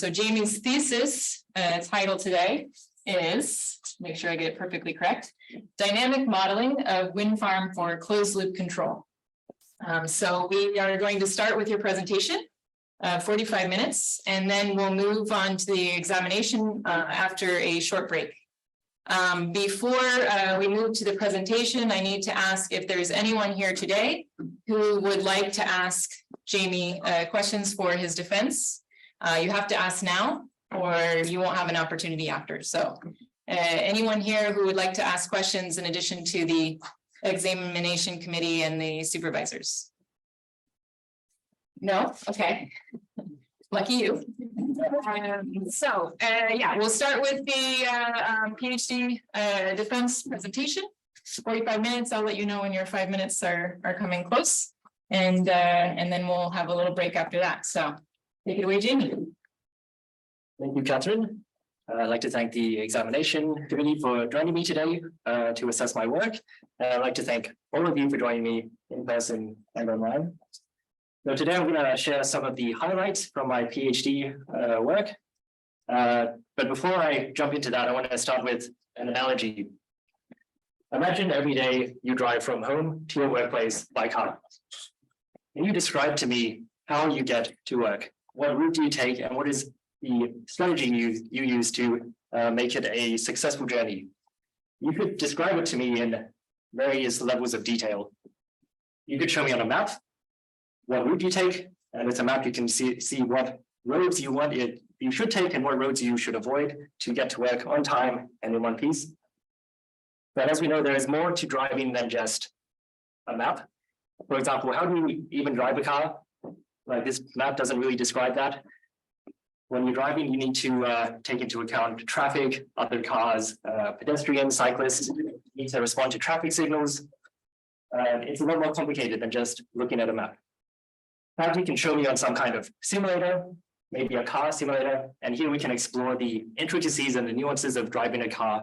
So Jamie's thesis title today is, make sure I get it perfectly correct, Dynamic Modeling of Wind Farm for Closed Loop Control. So we are going to start with your presentation, 45 minutes, and then we'll move on to the examination after a short break. Before we move to the presentation, I need to ask if there's anyone here today who would like to ask Jamie questions for his defense. You have to ask now, or you won't have an opportunity after. So anyone here who would like to ask questions in addition to the examination committee and the supervisors? No? Okay. Lucky you. Yeah, we'll start with the PhD defense presentation. 45 minutes. I'll let you know when your 5 minutes are coming close, and then we'll have a little break after that. So take it away, Jamie. Thank you, Catherine. I'd like to thank the examination committee for joining me today to assess my work. And I'd like to thank all of you for joining me in person and online. So today I'm going to share some of the highlights from my PhD work. But before I jump into that, I want to start with an analogy. Imagine every day you drive from home to your workplace by car. Can you describe to me how you get to work? What route do you take, and what is the strategy you use to make it a successful journey? You could describe it to me in various levels of detail. You could show me on a map what route you take, and with a map you can see what roads you should take and what roads you should avoid to get to work on time and in one piece. But as we know, there is more to driving than just a map. For example, how do you even drive a car? Like, this map doesn't really describe that. When you're driving, you need to take into account traffic, other cars, pedestrians, cyclists. You need to respond to traffic signals. It's a lot more complicated than just looking at a map. Perhaps you can show me on some kind of simulator, maybe a car simulator, and here we can explore the intricacies and the nuances of driving a car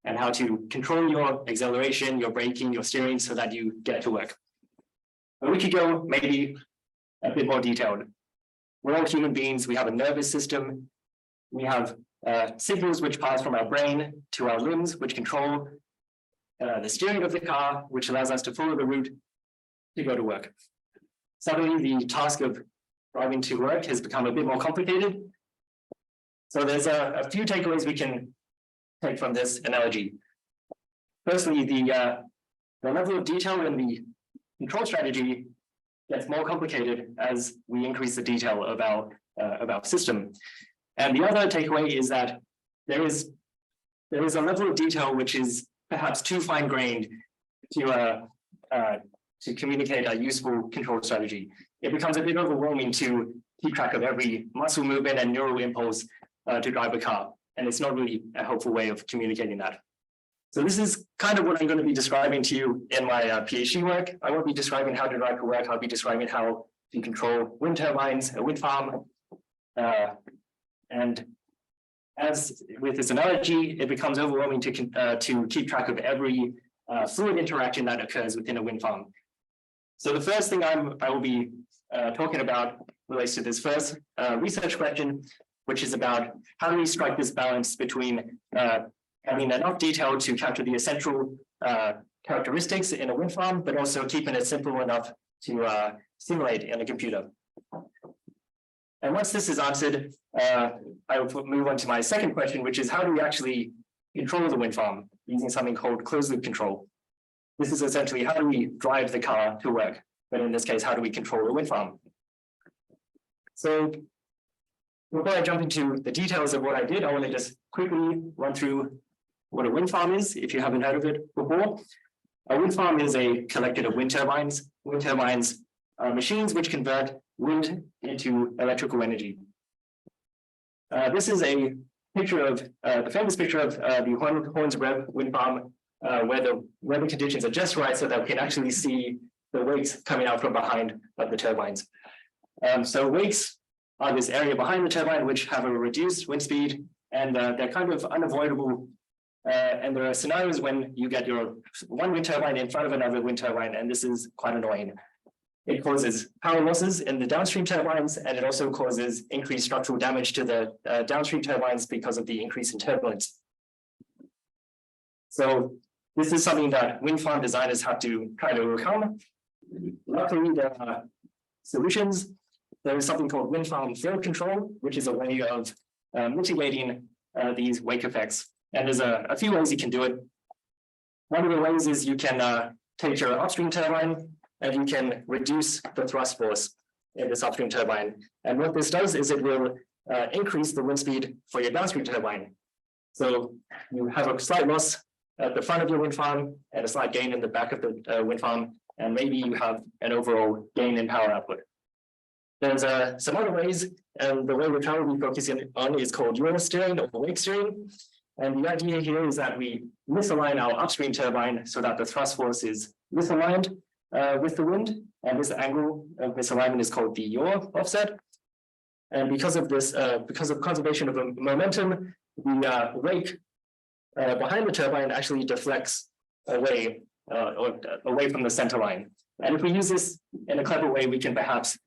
and how to control your acceleration, your braking, your steering so that you get to work. But we could go maybe a bit more detailed. We're all human beings. We have a nervous system. We have signals which pass from our brain to our limbs, which control the steering of the car, which allows us to follow the route to go to work. Suddenly, the task of driving to work has become a bit more complicated. So there's a few takeaways we can take from this analogy. Firstly, the level of detail in the control strategy gets more complicated as we increase the detail of our system. And the other takeaway is that there is a level of detail which is perhaps too fine-grained to communicate a useful control strategy. It becomes a bit overwhelming to keep track of every muscle movement and neural impulse to drive a car. And it's not really a helpful way of communicating that. So this is kind of what I'm going to be describing to you in my PhD work. I won't be describing how to drive to work. I'll be describing how to control wind turbines, a wind farm. And as with this analogy, it becomes overwhelming to keep track of every fluid interaction that occurs within a wind farm. So the first thing I will be talking about relates to this first research question, which is about how do we strike this balance between having enough detail to capture the essential characteristics in a wind farm, but also keeping it simple enough to simulate in a computer. And once this is answered, I will move on to my second question, which is how do we actually control the wind farm using something called closed loop control? This is essentially how do we drive the car to work, but in this case, how do we control the wind farm? So before I jump into the details of what I did, I want to just quickly run through what a wind farm is, if you haven't heard of it before. A wind farm is a collection of wind turbines. Wind turbines are machines which convert wind into electrical energy. This is a picture of the famous picture of the Horns Rev wind farm, where the weather conditions are just right so that we can actually see the wakes coming out from behind of the turbines. So wakes are this area behind the turbine which have a reduced wind speed, and they're kind of unavoidable. And there are scenarios when you get your one wind turbine in front of another wind turbine, and this is quite annoying. it causes power losses in the downstream turbines, and it also causes increased structural damage to the downstream turbines because of the increase in turbulence. So this is something that wind farm designers have to try to overcome. Luckily, there are solutions. There is something called wind farm flow control, which is a way of mitigating these wake effects. And there's a few ways you can do it. One of the ways is you can take your upstream turbine and you can reduce the thrust force in this upstream turbine. And what this does is it will increase the wind speed for your downstream turbine. So you have a slight loss at the front of your wind farm and a slight gain in the back of the wind farm, and maybe you have an overall gain in power output. There's some other ways, and the way we're trying to be focusing on is called yaw steering or wake steering. And the idea here is that we misalign our upstream turbine so that the thrust force is misaligned with the wind, and this angle of misalignment is called the yaw offset. And because of this, because of conservation of momentum, the wake behind the turbine actually deflects away or away from the center line. And if we use this in a clever way, we can perhaps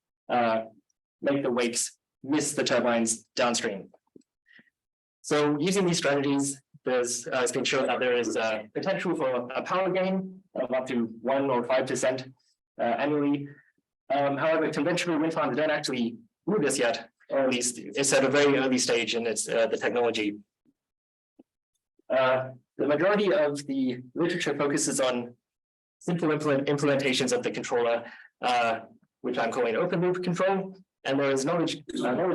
make the wakes miss the turbines downstream. So using these strategies, it's been shown that there is potential for a power gain of up to 1 or 5% annually. However, conventional wind farms don't actually do this yet, or at least it's at a very early stage in its the technology. The majority of the literature focuses on simple implementations of the controller, which I'm calling open loop control. And there is knowledge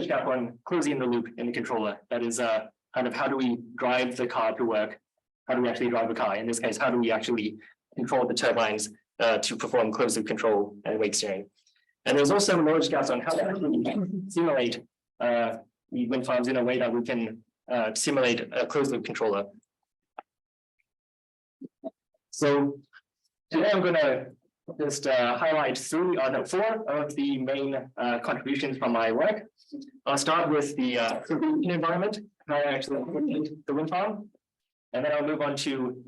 gap on closing the loop in the controller. That is kind of how do we drive the car to work? How do we actually drive a car? In this case, how do we actually control the turbines to perform closed loop control and wake steering? And there's also knowledge gaps on how to actually simulate the wind farms in a way that we can simulate a closed loop controller. So today I'm going to just highlight 4 of the main contributions from my work. I'll start with the environment, how I actually implement the wind farm. And then I'll move on to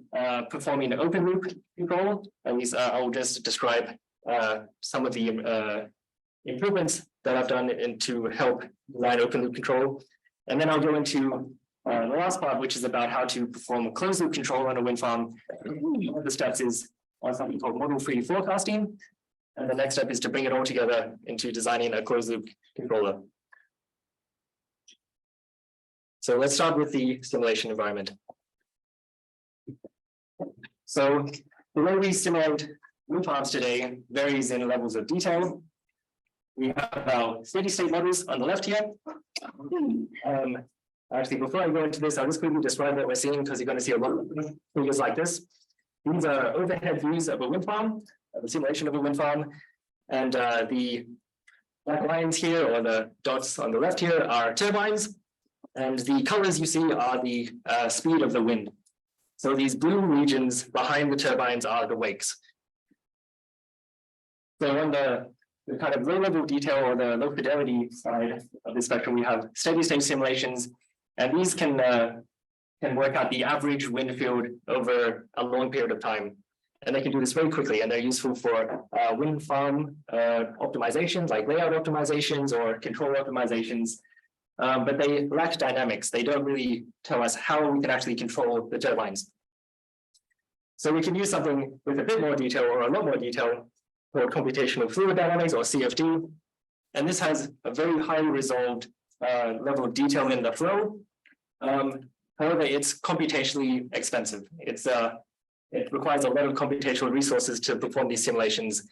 performing open loop control. At least I'll just describe some of the improvements that I've done to help design open loop control. And then I'll go into the last part, which is about how to perform closed loop control on a wind farm. One of the steps is on something called model-free forecasting. And the next step is to bring it all together into designing a closed loop controller. So let's start with the simulation environment. So the way we simulate wind farms today varies in levels of detail. We have our steady state models on the left here. Actually, before I go into this, I'll just quickly describe what we're seeing because you're going to see a lot of figures like this. These are overhead views of a wind farm, the simulation of a wind farm. And the black lines here, or the dots on the left here, are turbines. And the colors you see are the speed of the wind. So these blue regions behind the turbines are the wakes. So on the kind of low level detail or the low fidelity side of the spectrum, we have steady state simulations. And these can work out the average wind field over a long period of time. And they can do this very quickly, and they're useful for wind farm optimizations, like layout optimizations or control optimizations. But they lack dynamics. They don't really tell us how we can actually control the turbines. So we can use something with a bit more detail or a lot more detail called computational fluid dynamics, or CFD. And this has a very highly resolved level of detail in the flow. However, it's computationally expensive. It requires a lot of computational resources to perform these simulations.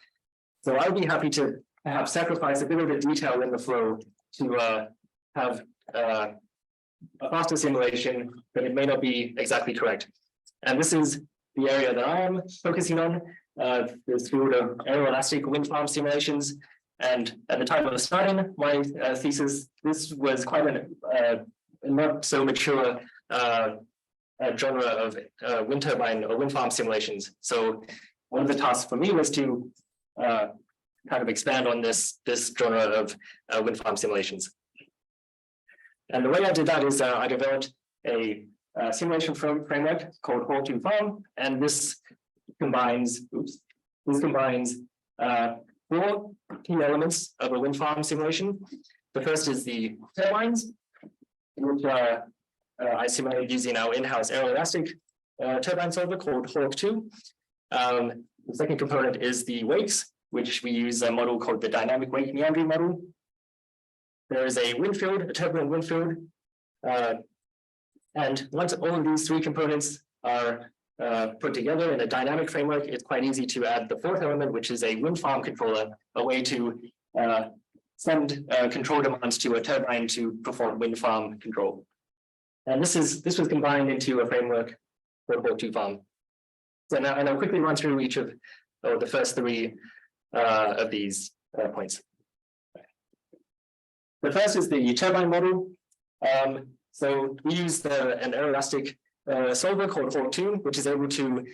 So I'd be happy to perhaps sacrifice a bit of the detail in the flow to have a faster simulation, but it may not be exactly correct. And this is the area that I am focusing on, the field of aeroelastic wind farm simulations. And at the time of starting my thesis, this was quite a not so mature genre of wind turbine or wind farm simulations. So one of the tasks for me was to kind of expand on this genre of wind farm simulations. And the way I did that is I developed a simulation framework called Hall2Farm, and this combines four key elements of a wind farm simulation. The first is the turbines, which I simulated using our in-house aeroelastic turbine solver called Hawk 2. The second component is the wakes, which we use a model called the dynamic wake meandering model. There is a wind field, a turbulent wind field. And once all of these three components are put together in a dynamic framework, it's quite easy to add the fourth element, which is a wind farm controller, a way to send control demands to a turbine to perform wind farm control. And this was combined into a framework for Hawk 2 farm. So now, and I'll quickly run through each of the first three of these points. The first is the turbine model. So we use an aeroelastic solver called Hawk 2, which is able to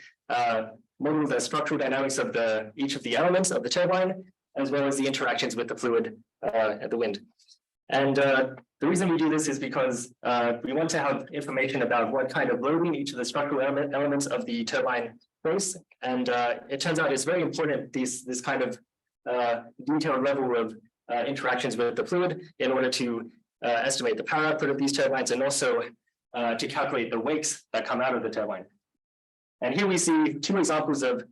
model the structural dynamics of each of the elements of the turbine, as well as the interactions with the fluid at the wind. And the reason we do this is because we want to have information about what kind of loading each of the structural elements of the turbine face. And it turns out it's very important, this kind of detailed level of interactions with the fluid in order to estimate the power output of these turbines, and also to calculate the wakes that come out of the turbine. And here we see two examples of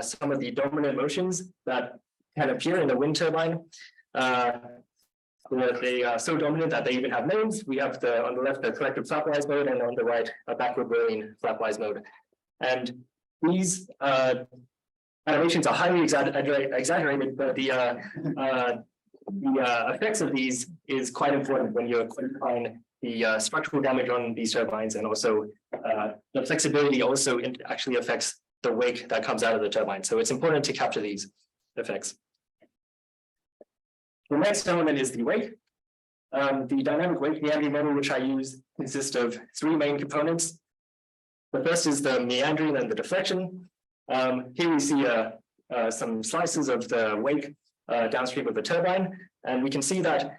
some of the dominant motions that can appear in the wind turbine. They are so dominant that they even have names. We have on the left, the collective flapwise mode, and on the right, a backward whirling flapwise mode. And these animations are highly exaggerated, but the effects of these is quite important when you're quantifying the structural damage on these turbines, and also the flexibility also actually affects the wake that comes out of the turbine. So it's important to capture these effects. The next element is the wake. The dynamic wake meandering model, which I use, consists of three main components. The first is the meandering and the deflection. Here we see some slices of the wake downstream of the turbine, and we can see that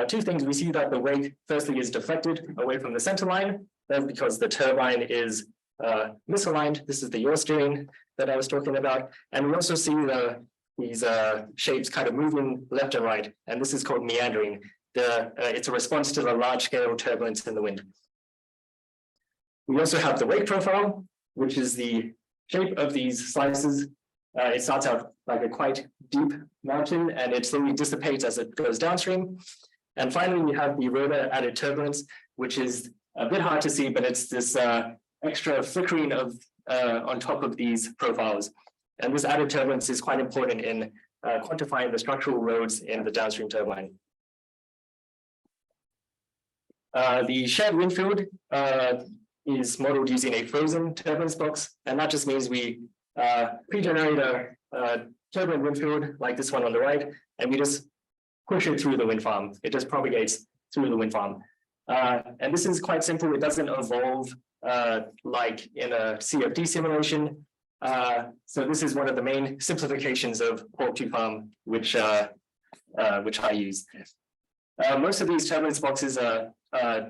two things. We see that the wake, firstly, is deflected away from the center line. That's because the turbine is misaligned. This is the yaw steering that I was talking about. And we also see these shapes kind of moving left and right, and this is called meandering. It's a response to the large-scale turbulence in the wind. We also have the wake profile, which is the shape of these slices. It starts out like a quite deep mountain, and it slowly dissipates as it goes downstream. And finally, we have the rotor added turbulence, which is a bit hard to see, but it's this extra flickering of on top of these profiles. And this added turbulence is quite important in quantifying the structural loads in the downstream turbine. The shared wind field is modeled using a frozen turbulence box, and that just means we pre-generate a turbulent wind field like this one on the right, and we just push it through the wind farm. It just propagates through the wind farm. And this is quite simple. It doesn't evolve like in a CFD simulation. So this is one of the main simplifications of Hawk 2 farm, which I use. Most of these turbulence boxes are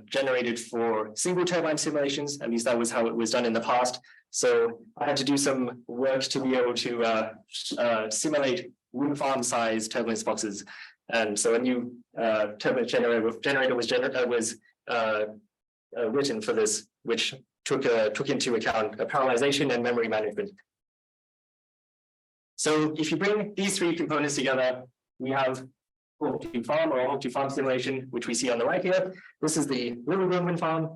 generated for single turbine simulations. At least that was how it was done in the past. So I had to do some work to be able to simulate wind farm size turbulence boxes. And so a new turbulence generator was written for this, which took into account parallelization and memory management. So if you bring these three components together, we have Hawk 2 farm or Hawk 2 farm simulation, which we see on the right here. This is the Little wind farm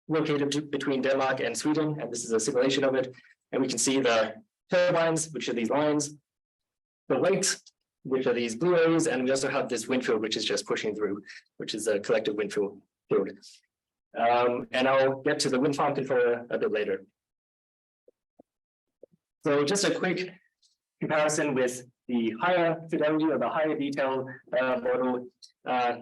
located between Denmark and Sweden, and this is a simulation of it. And we can see the turbines, which are these lines, the wakes, which are these blue areas, and we also have this wind field, which is just pushing through, which is a collective wind field. And I'll get to the wind farm controller a bit later. So just a quick comparison with the higher fidelity or the higher detail model.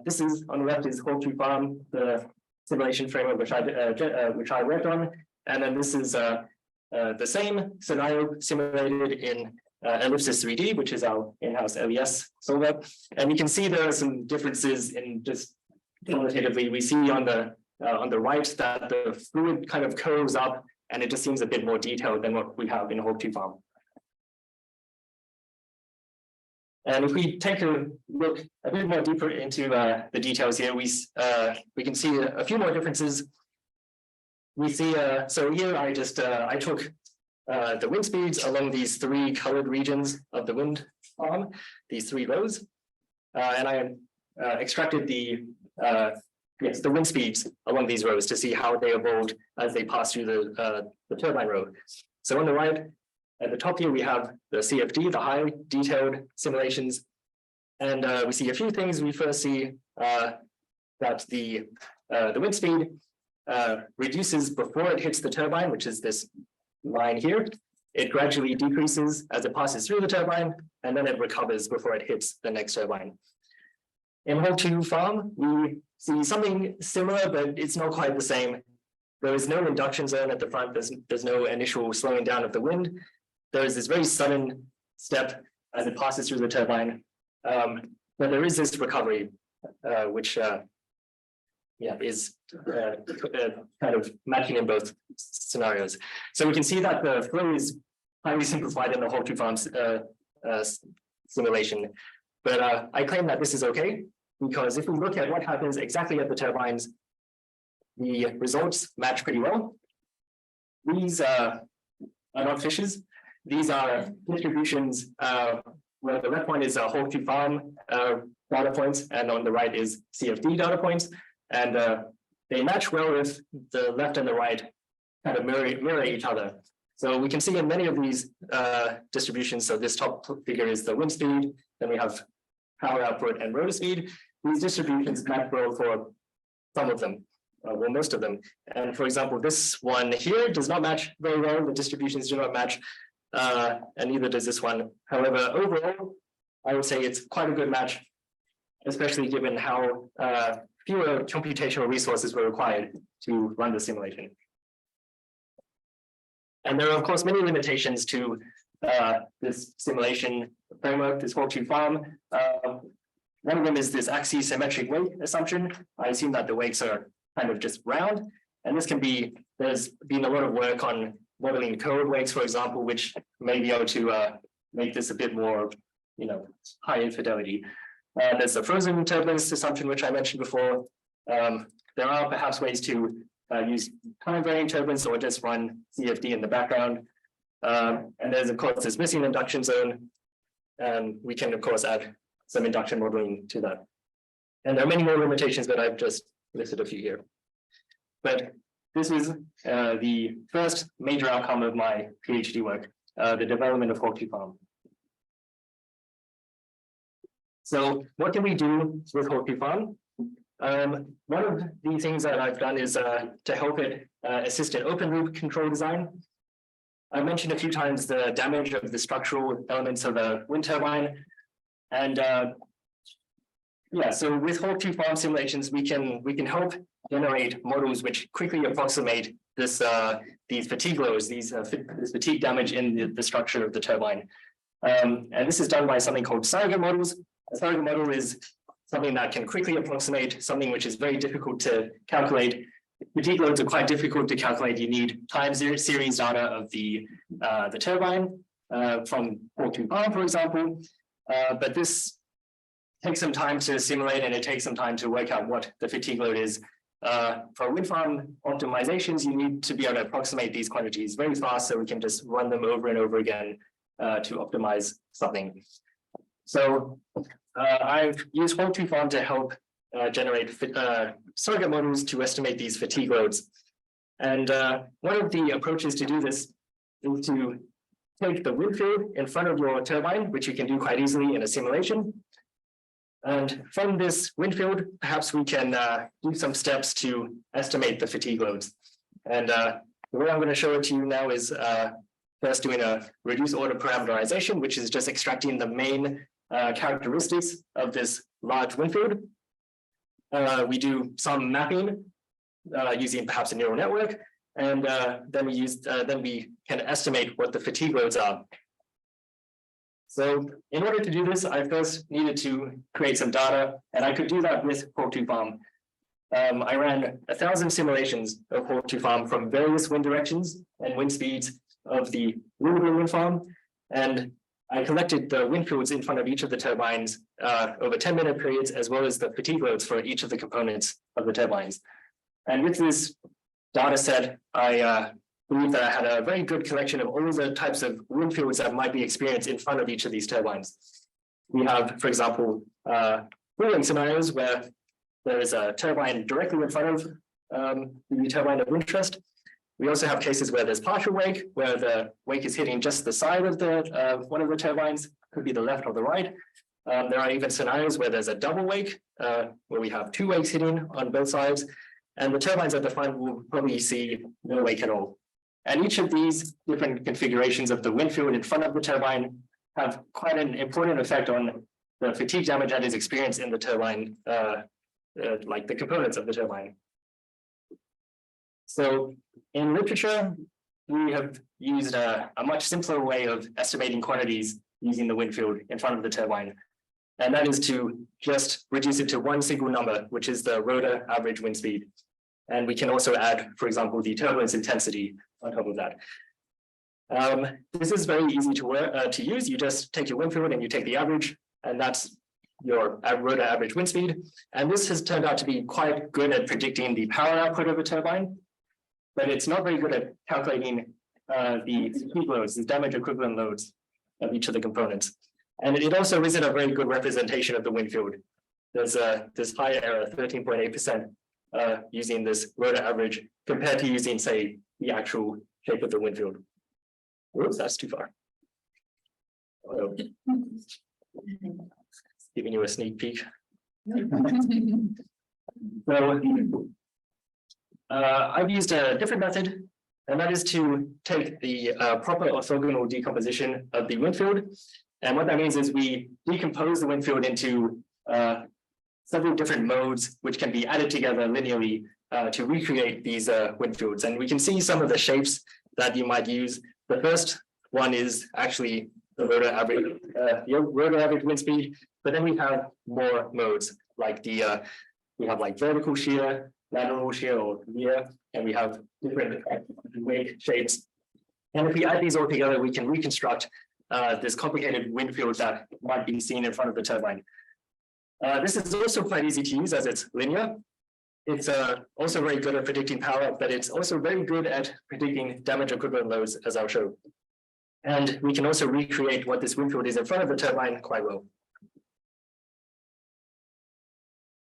This is on the left is Hawk 2 farm, the simulation framework which I worked on, and then this is the same scenario simulated in Ellipsis 3D, which is our in-house LES solver. And you can see there are some differences in just qualitatively. We see on the right that the fluid kind of curves up, and it just seems a bit more detailed than what we have in Hawk 2 farm. And if we take a look a bit more deeper into the details here, we can see a few more differences. We see, so here I took the wind speeds along these three colored regions of the wind farm, these three rows, and I extracted the wind speeds along these rows to see how they evolved as they pass through the turbine row. So on the right, at the top here, we have the CFD, the high detailed simulations. And we see a few things. We first see that the wind speed reduces before it hits the turbine, which is this line here. It gradually decreases as it passes through the turbine, and then it recovers before it hits the next turbine. In Hall 2 farm, we see something similar, but it's not quite the same. There is no induction zone at the front. There's no initial slowing down of the wind. There is this very sudden step as it passes through the turbine. But there is this recovery, which is kind of matching in both scenarios. So we can see that the flow is highly simplified in the Hall 2 farms simulation. But I claim that this is okay, because if we look at what happens exactly at the turbines, the results match pretty well. These are not fishes. These are distributions where the left one is a Hall 2 farm data points, and on the right is CFD data points. And they match well if the left and the right kind of mirror each other. So we can see in many of these distributions, so this top figure is the wind speed, then we have power output and rotor speed. These distributions match well for some of them, well, most of them. And for example, this one here does not match very well. The distributions do not match, and neither does this one. However, overall, I would say it's quite a good match, especially given how fewer computational resources were required to run the simulation. And there are, of course, many limitations to this simulation framework, this Hall 2 farm. One of them is this axisymmetric weight assumption. I assume that the weights are kind of just round. And this can be, there's been a lot of work on modeling code weights, for example, which may be able to make this a bit more, high infidelity. There's the frozen turbulence assumption, which I mentioned before. There are perhaps ways to use time varying turbulence or just run CFD in the background. And there's, of course, this missing induction zone. And we can, of course, add some induction modeling to that. And there are many more limitations, but I've just listed a few here. But this is the first major outcome of my PhD work, the development of Hall 2 farm. So what can we do with Hall 2 farm? One of the things that I've done is to help it assist in open loop control design. I mentioned a few times the damage of the structural elements of a wind turbine. And so with Hall 2 farm simulations, we can help generate models which quickly approximate this these fatigue loads, this fatigue damage in the structure of the turbine. And this is done by something called surrogate models. A surrogate model is something that can quickly approximate something which is very difficult to calculate. Fatigue loads are quite difficult to calculate. You need time series data of the turbine from Hall 2 farm, for example. But this takes some time to simulate, and it takes some time to work out what the fatigue load is. For wind farm optimizations, you need to be able to approximate these quantities very fast, so we can just run them over and over again to optimize something. So I've used Hall 2 farm to help generate surrogate models to estimate these fatigue loads. And one of the approaches to do this is to take the wind field in front of your turbine, which you can do quite easily in a simulation. And from this wind field, perhaps we can do some steps to estimate the fatigue loads. And the way I'm going to show it to you now is first doing a reduced order parameterization, which is just extracting the main characteristics of this large wind field. We do some mapping using perhaps a neural network, and then we can estimate what the fatigue loads are. So in order to do this, I first needed to create some data, and I could do that with Hall 2 farm. I ran 1,000 simulations of Hall 2 farm from various wind directions and wind speeds of the wind farm, and I collected the wind fields in front of each of the turbines over 10-minute periods, as well as the fatigue loads for each of the components of the turbines. And with this data set, I believe that I had a very good collection of all the types of wind fields that might be experienced in front of each of these turbines. We have, for example, cooling scenarios where there is a turbine directly in front of the turbine of interest. We also have cases where there's partial wake, where the wake is hitting just the side of the one of the turbines, could be the left or the right. There are even scenarios where there's a double wake, where we have two wakes hitting on both sides, and the turbines at the front will probably see no wake at all. And each of these different configurations of the wind field in front of the turbine have quite an important effect on the fatigue damage that is experienced in the turbine, like the components of the turbine. So in literature, we have used a much simpler way of estimating quantities using the wind field in front of the turbine. And that is to just reduce it to one single number, which is the rotor average wind speed. And we can also add, for example, the turbulence intensity on top of that. This is very easy to use. You just take your wind field and you take the average, and that's your rotor average wind speed. And this has turned out to be quite good at predicting the power output of a turbine, but it's not very good at calculating the heat loads, the damage equivalent loads of each of the components. And it also isn't a very good representation of the wind field. There's this high error, 13.8%, using this rotor average compared to using, say, the actual shape of the wind field. Whoops, that's too far. Oh, giving you a sneak peek. So I've used a different method, and that is to take the proper orthogonal decomposition of the wind field. And what that means is we decompose the wind field into several different modes, which can be added together linearly to recreate these wind fields. And we can see some of the shapes that you might use. The first one is actually the rotor average wind speed, but then we have more modes like we have like vertical shear, lateral shear, or weir, and we have different wake shapes. And if we add these all together, we can reconstruct this complicated wind field that might be seen in front of the turbine. This is also quite easy to use as it's linear. It's also very good at predicting power, but it's also very good at predicting damage equivalent loads, as I'll show. And we can also recreate what this wind field is in front of the turbine quite well.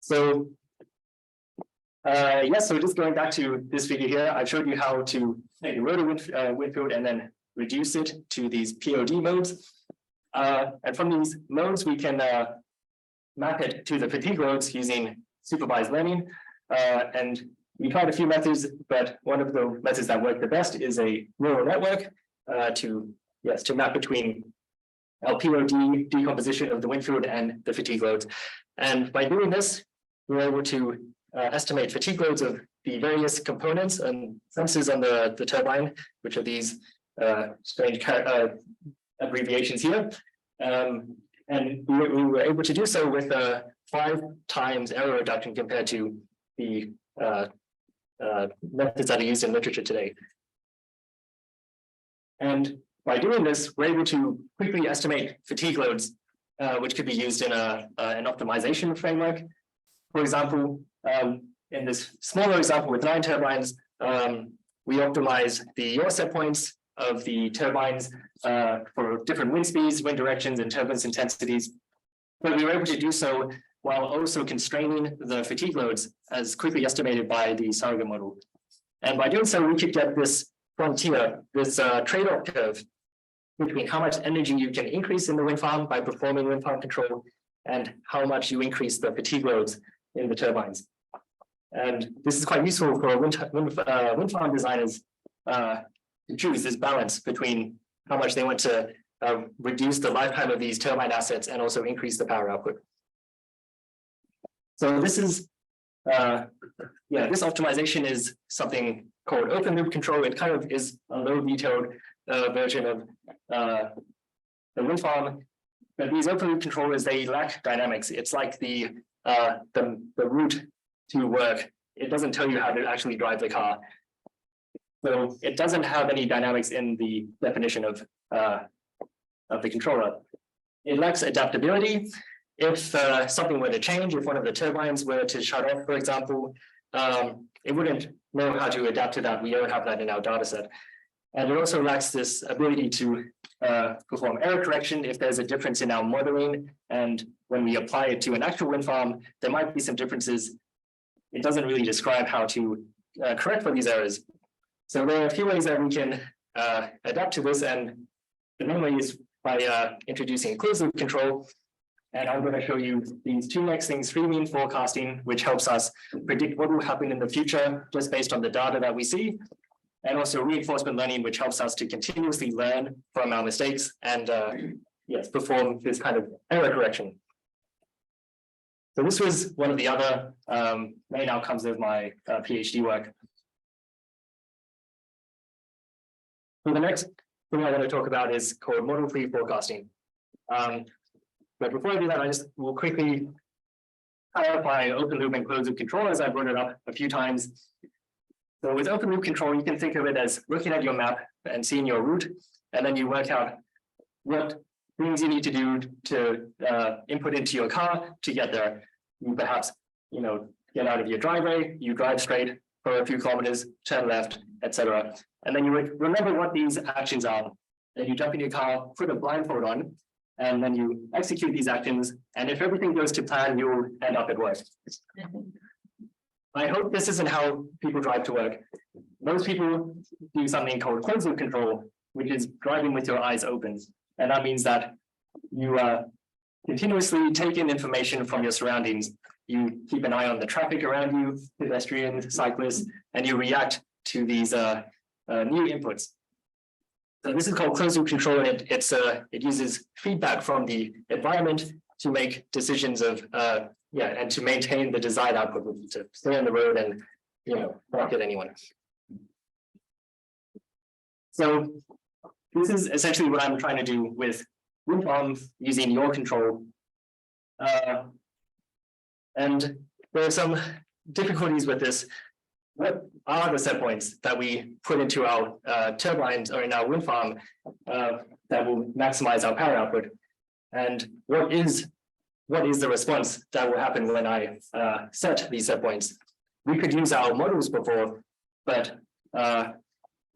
So yes, so just going back to this figure here, I showed you how to take the rotor wind field and then reduce it to these POD modes. And from these modes, we can map it to the fatigue loads using supervised learning. And we tried a few methods, but one of the methods that worked the best is a neural network to map between LPOD decomposition of the wind field and the fatigue loads. And by doing this, we're able to estimate fatigue loads of the various components and sensors on the turbine, which are these strange abbreviations here. And we were able to do so with 5 times error reduction compared to the methods that are used in literature today. And by doing this, we're able to quickly estimate fatigue loads, which could be used in an optimization framework. For example, in this smaller example with 9 turbines, we optimize the yaw set points of the turbines for different wind speeds, wind directions, and turbulence intensities. But we were able to do so while also constraining the fatigue loads as quickly estimated by the surrogate model. And by doing so, we could get this frontier, this trade-off curve between how much energy you can increase in the wind farm by performing wind farm control and how much you increase the fatigue loads in the turbines. And this is quite useful for wind farm designers to choose this balance between how much they want to reduce the lifetime of these turbine assets and also increase the power output. So this is, this optimization is something called open loop control. It kind of is a low detailed version of the wind farm. But these open loop controllers, they lack dynamics. It's like the route to work. It doesn't tell you how to actually drive the car. So it doesn't have any dynamics in the definition of of the controller. It lacks adaptability. If something were to change, if one of the turbines were to shut off, for example, it wouldn't know how to adapt to that. We don't have that in our data set. And it also lacks this ability to perform error correction if there's a difference in our modeling. And when we apply it to an actual wind farm, there might be some differences. It doesn't really describe how to correct for these errors. So there are a few ways that we can adapt to this. And the main way is by introducing a closed loop control. And I'm going to show you these two next things: free mean forecasting, which helps us predict what will happen in the future just based on the data that we see. And also reinforcement learning, which helps us to continuously learn from our mistakes and yes, perform this kind of error correction. So this was one of the other main outcomes of my PhD work. So the next thing I want to talk about is called model-free forecasting. But before I do that, I just will quickly clarify open loop and closed loop control, as I brought it up a few times. So with open loop control, you can think of it as looking at your map and seeing your route, and then you work out what things you need to do to input into your car to get there. You perhaps, get out of your driveway, you drive straight for a few kilometers, turn left, etc. And then you remember what these actions are. Then you jump in your car, put a blindfold on, and then you execute these actions. And if everything goes to plan, you'll end up at work. I hope this isn't how people drive to work. Most people do something called closed loop control, which is driving with your eyes open. And that means that you continuously take in information from your surroundings. You keep an eye on the traffic around you, pedestrians, cyclists, and you react to these new inputs. So this is called closed loop control, and it uses feedback from the environment to make decisions of and to maintain the desired output, to stay on the road and not hit anyone. So this is essentially what I'm trying to do with wind farms using your control. And there are some difficulties with this. What are the set points that we put into our turbines or in our wind farm that will maximize our power output? And what is the response that will happen when I set these set points? We could use our models before, but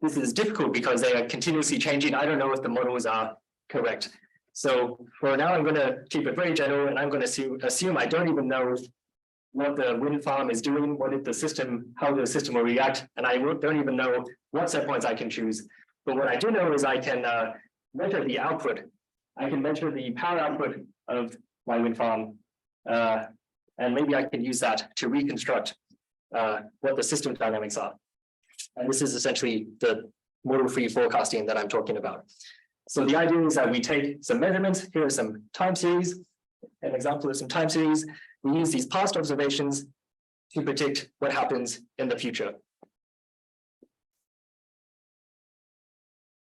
this is difficult because they are continuously changing. I don't know if the models are correct. So for now, I'm going to keep it very general, and I'm going to assume I don't even know what the wind farm is doing, how the system will react, and I don't even know what set points I can choose. But what I do know is I can measure the output. I can measure the power output of my wind farm, and maybe I can use that to reconstruct what the system dynamics are. And this is essentially the model-free forecasting that I'm talking about. So the idea is that we take some measurements. Here are some time series, an example of some time series. We use these past observations to predict what happens in the future.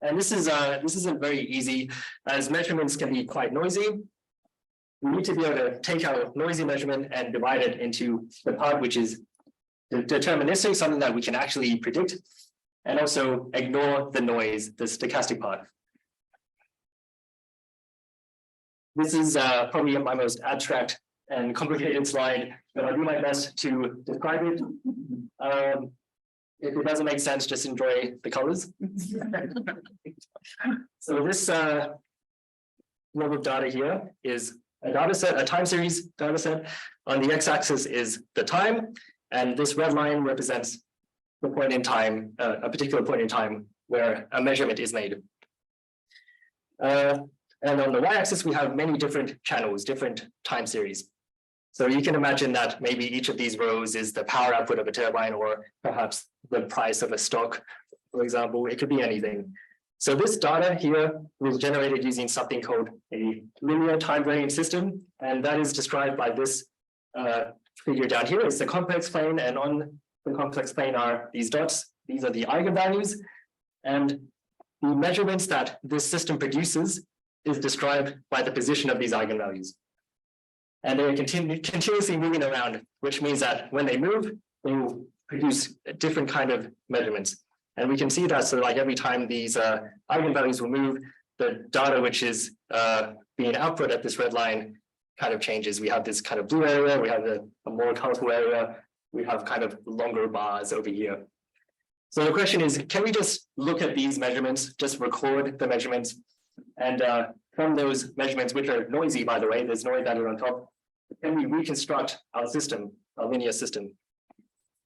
And this isn't very easy, as measurements can be quite noisy. We need to be able to take our noisy measurement and divide it into the part which is deterministic, something that we can actually predict, and also ignore the noise, the stochastic part. This is probably my most abstract and complicated slide, but I'll do my best to describe it. If it doesn't make sense, just enjoy the colors. So this blob of data here is a data set, a time series data set. On the x-axis is the time, and this red line represents the point in time, a particular point in time where a measurement is made. And on the y-axis, we have many different channels, different time series. So you can imagine that maybe each of these rows is the power output of a turbine, or perhaps the price of a stock, for example. It could be anything. So this data here was generated using something called a linear time varying system. And that is described by this figure down here. It's the complex plane. And on the complex plane are these dots. These are the eigenvalues. And the measurements that this system produces is described by the position of these eigenvalues. And they're continuously moving around, which means that when they move, they will produce a different kind of measurements. And we can see that, so like every time these eigenvalues will move, the data which is being output at this red line kind of changes. We have this kind of blue area, we have a more colorful area, we have kind of longer bars over here. So the question is, can we just look at these measurements, just record the measurements, and from those measurements, which are noisy, by the way, there's noise added on top, can we reconstruct our system, our linear system?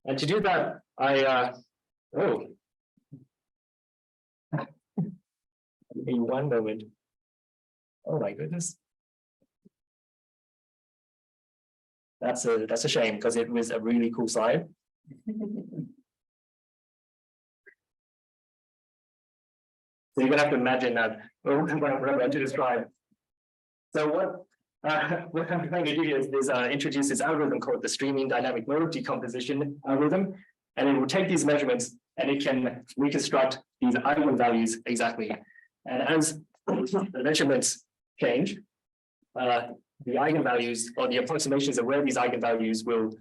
And to do that, in one moment. Oh my goodness. That's a shame because it was a really cool slide. So you're gonna have to imagine that what I'm about to describe. So what I'm trying to do here is introduce this algorithm called the streaming dynamic mode decomposition algorithm, and it will take these measurements and it can reconstruct these eigenvalues exactly. And as the measurements change, the eigenvalues or the approximations of where these eigenvalues will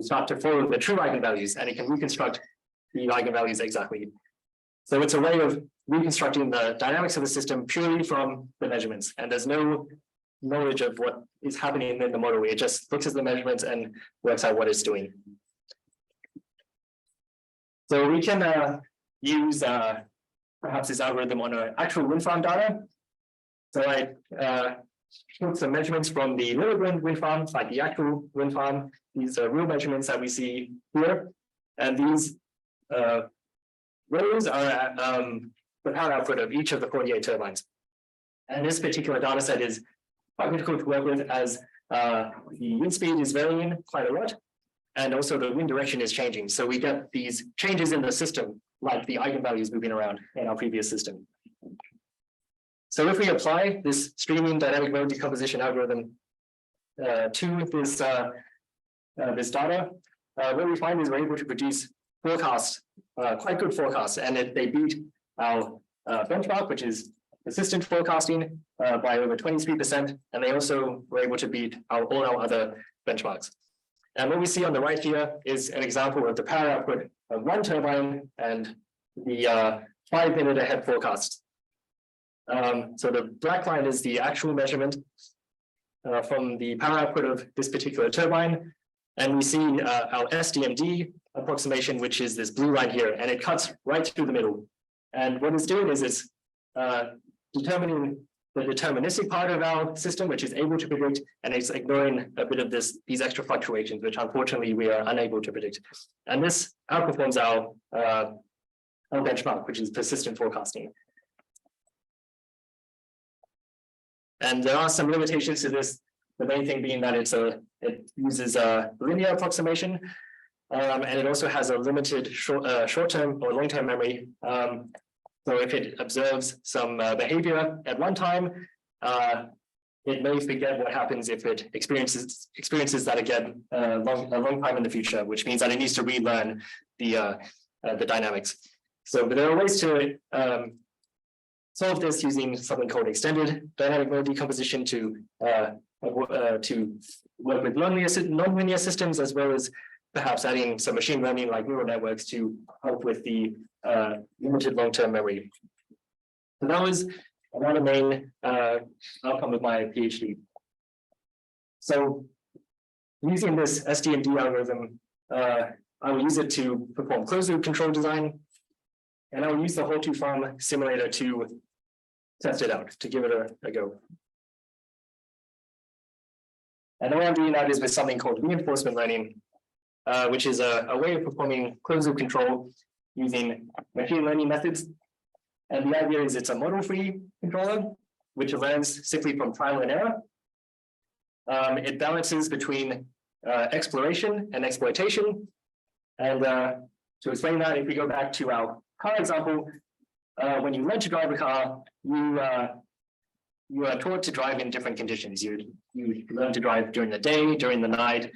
start to follow the true eigenvalues, and it can reconstruct the eigenvalues exactly. So it's a way of reconstructing the dynamics of the system purely from the measurements, and there's no knowledge of what is happening in the model. It just looks at the measurements and works out what it's doing. So we can use perhaps this algorithm on an actual wind farm data. So I took some measurements from the Little wind farm, like the actual wind farm. These are real measurements that we see here, and these rows are the power output of each of the 48 turbines. And this particular data set is quite difficult to work with, as the wind speed is varying quite a lot, and also the wind direction is changing. So we get these changes in the system, like the eigenvalues moving around in our previous system. So if we apply this streaming dynamic mode decomposition algorithm to this data, what we find is we're able to produce forecasts, quite good forecasts, and they beat our benchmark, which is persistent forecasting, by over 23%, and they also were able to beat all our other benchmarks. And what we see on the right here is an example of the power output of one turbine and the 5-minute ahead forecast. So the black line is the actual measurement from the power output of this particular turbine, and we see our SDMD approximation, which is this blue line here, and it cuts right through the middle. And what it's doing is it's determining the deterministic part of our system, which is able to predict, and it's ignoring a bit of these extra fluctuations, which unfortunately we are unable to predict. And this outperforms our benchmark, which is persistent forecasting. And there are some limitations to this. The main thing being that it uses a linear approximation, and it also has a limited short-term or long-term memory. So if it observes some behavior at one time, it may forget what happens if it experiences that again a long time in the future, which means that it needs to relearn the dynamics. So but there are ways to solve this using something called extended dynamic mode decomposition to work with nonlinear systems, as well as perhaps adding some machine learning like neural networks to help with the limited long-term memory. So that was another main outcome of my PhD. So using this SDMD algorithm, I will use it to perform closed-loop control design, and I will use the whole two farm simulator to test it out, to give it a go. And the way I'm doing that is with something called reinforcement learning, which is a way of performing closed-loop control using machine learning methods. And the idea is it's a model-free controller, which learns simply from trial and error. It balances between exploration and exploitation. And to explain that, if we go back to our car example, when you learn to drive a car, you are taught to drive in different conditions. You learn to drive during the day, during the night.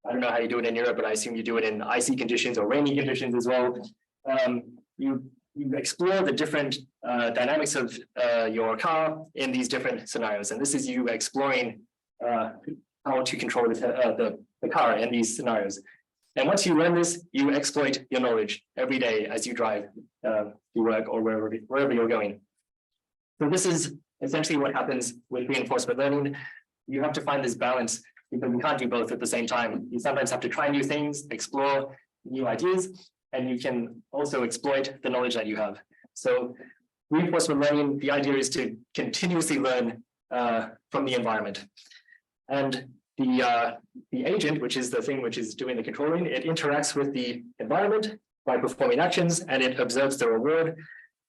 I don't know how you do it in Europe, but I assume you do it in icy conditions or rainy conditions as well. You explore the different dynamics of your car in these different scenarios. And this is you exploring how to control the car in these scenarios. And once you learn this, you exploit your knowledge every day as you drive to work or wherever you're going. So this is essentially what happens with reinforcement learning. You have to find this balance because you can't do both at the same time. You sometimes have to try new things, explore new ideas, and you can also exploit the knowledge that you have. So reinforcement learning, the idea is to continuously learn from the environment. And the agent, which is the thing which is doing the controlling, it interacts with the environment by performing actions, and it observes the reward.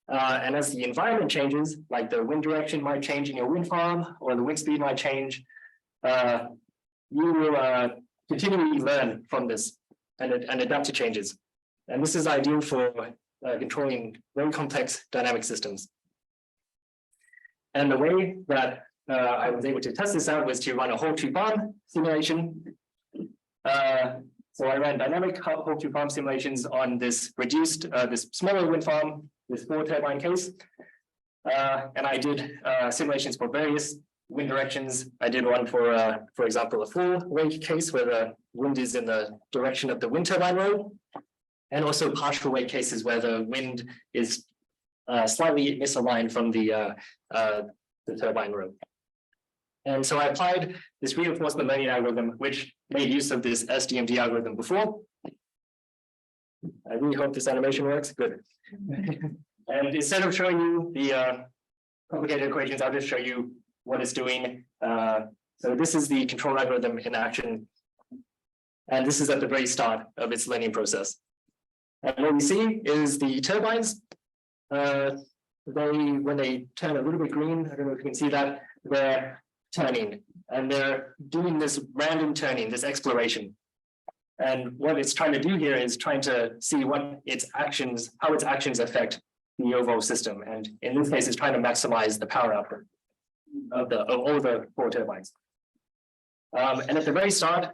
And as the environment changes, like the wind direction might change in your wind farm, or the wind speed might change, you will continually learn from this and adapt to changes. And this is ideal for controlling very complex dynamic systems. And the way that I was able to test this out was to run a whole tree farm simulation. So I ran dynamic whole tree farm simulations on this reduced, this smaller wind farm, this 4 turbine case. And I did simulations for various wind directions. I did one for example, a full wake case where the wind is in the direction of the wind turbine row, and also partial wake cases where the wind is slightly misaligned from the turbine row. And so I applied this reinforcement learning algorithm, which made use of this SDMD algorithm before. I really hope this animation works. Good. And instead of showing you the complicated equations, I'll just show you what it's doing. So this is the control algorithm in action. And this is at the very start of its learning process. And what we see is the turbines, when they turn a little bit green, I don't know if you can see that, they're turning, and they're doing this random turning, this exploration. And what it's trying to do here is trying to see what its actions, how its actions affect the overall system. And in this case, it's trying to maximize the power output of all the 4 turbines. And at the very start,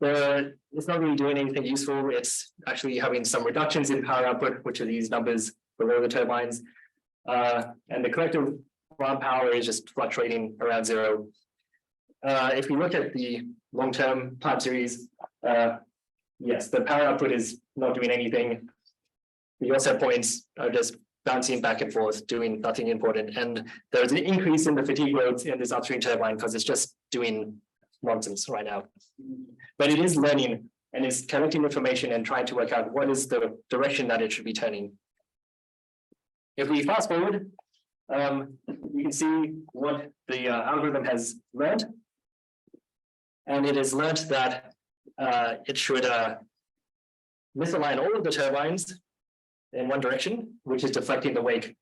it's not really doing anything useful. It's actually having some reductions in power output, which are these numbers below the turbines. And the collective farm power is just fluctuating around 0. If we look at the long-term time series, yes, the power output is not doing anything. The offset points are just bouncing back and forth, doing nothing important. And there's an increase in the fatigue loads in this upstream turbine because it's just doing nonsense right now. But it is learning and it's collecting information and trying to work out what is the direction that it should be turning. If we fast forward, you can see what the algorithm has learned. And it has learned that it should misalign all of the turbines in one direction, which is deflecting the wake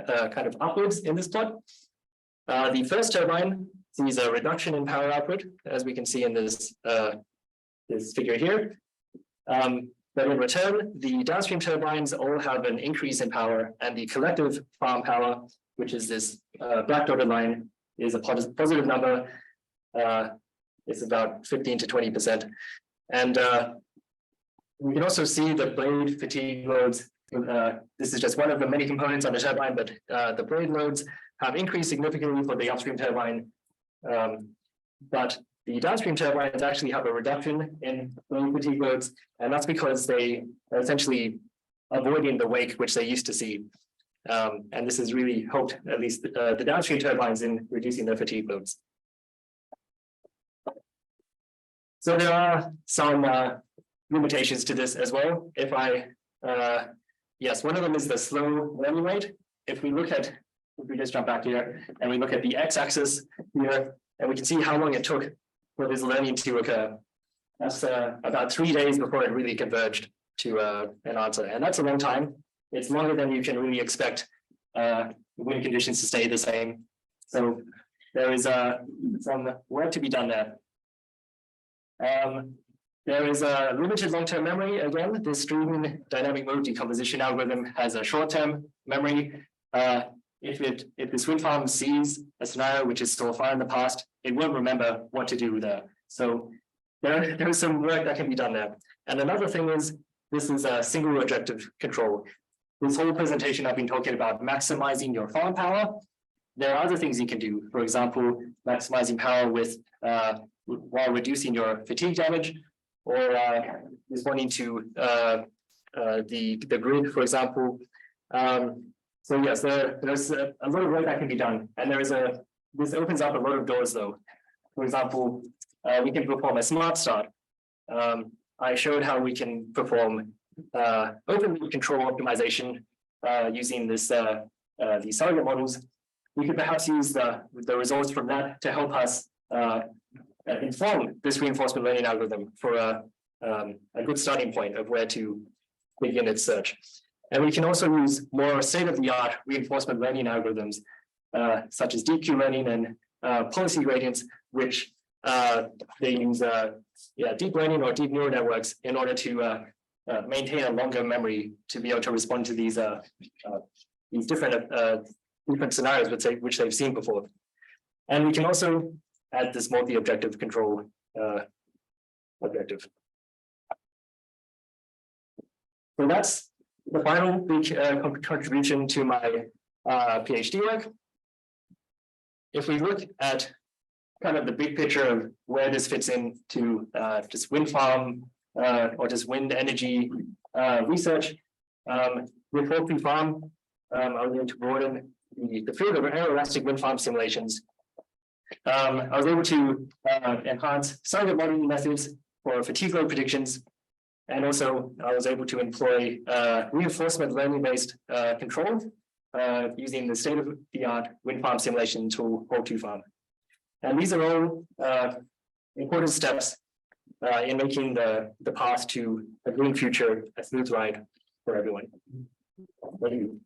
kind of upwards in this plot. The first turbine sees a reduction in power output, as we can see in this, this figure here. But in return, the downstream turbines all have an increase in power, and the collective farm power, which is this black dotted line, is a positive number. It's about 15 to 20%. And we can also see the blade fatigue loads. This is just one of the many components on the turbine, but the blade loads have increased significantly for the upstream turbine. But the downstream turbines actually have a reduction in blade fatigue loads, and that's because they are essentially avoiding the wake which they used to see. And this has really helped at least the downstream turbines in reducing their fatigue loads. So there are some limitations to this as well. If yes, one of them is the slow learning rate. If we just jump back here and we look at the x-axis here, and we can see how long it took for this learning to occur. That's about 3 days before it really converged to an answer. And that's a long time. It's longer than you can really expect wind conditions to stay the same. So there is some work to be done there. There is a limited long-term memory. Again, this streaming dynamic mode decomposition algorithm has a short-term memory. If this wind farm sees a scenario which is still far in the past, it won't remember what to do there. So there is some work that can be done there. And another thing is, this is a single objective control. This whole presentation I've been talking about maximizing your farm power. There are other things you can do. For example, maximizing power with while reducing your fatigue damage. or responding to the grid, for example. So yes, there's a lot of work that can be done, and this opens up a lot of doors though. For example, we can perform a smart start. I showed how we can perform open loop control optimization using these surrogate models. We could perhaps use the results from that to help us inform this reinforcement learning algorithm for a good starting point of where to begin its search. And we can also use more state-of-the-art reinforcement learning algorithms, such as deep Q learning and policy gradients, which they use deep learning or deep neural networks in order to maintain a longer memory to be able to respond to these different scenarios which they've seen before. And we can also add this multi-objective control objective. So that's the final big contribution to my PhD work. If we look at kind of the big picture of where this fits into just wind farm or just wind energy research, with Hawkley Farm, I was going to broaden the field of aeroelastic wind farm simulations. I was able to enhance surrogate modeling methods for fatigue load predictions. And also I was able to employ reinforcement learning-based control using the state-of-the-art wind farm simulation tool, Hawkley Farm. And these are all important steps in making the path to a green future a smooth ride for everyone. Thank you.